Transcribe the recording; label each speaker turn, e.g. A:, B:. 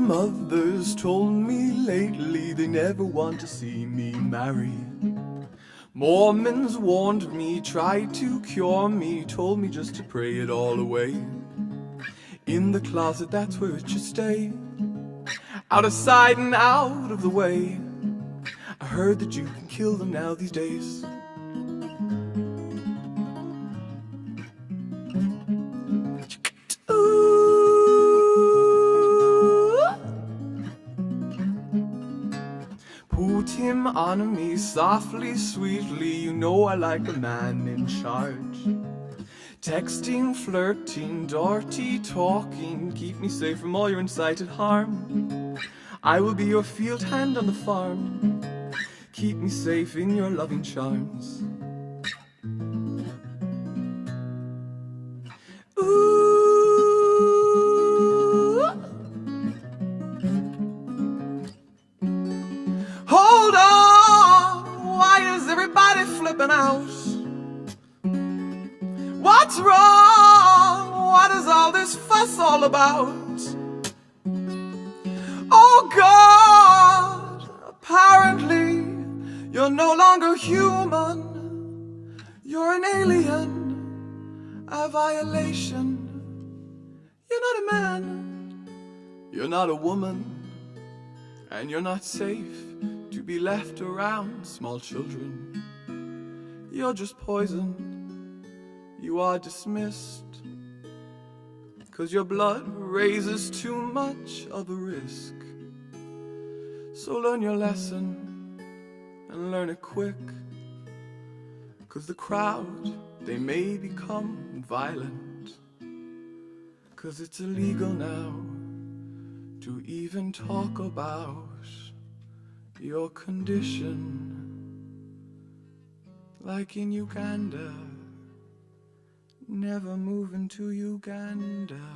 A: mother's told me lately they never want to see me marry. Mormons warned me, tried to cure me, told me just to pray it all away. In the closet, that's where it should stay. Out of sight and out of the way. I heard that you can kill them now these days. Put him on me softly, sweetly. You know I like a man in charge. Texting, flirting, dirty talking. Keep me safe from all your incited harm. I will be your field hand on the farm. Keep me safe in your loving charms. Hold on, why is everybody flipping out? What's wrong? What is all this fuss all about? Oh God, apparently you're no longer human. You're an alien, a violation. You're not a man, you're not a woman, and you're not safe to be left around small children. You're just poison, you are dismissed, 'cause your blood raises too much of a risk. So learn your lesson, and learn it quick, 'cause the crowd, they may become violent, 'cause it's illegal now to even talk about your condition. Like in Uganda, never moving to Uganda.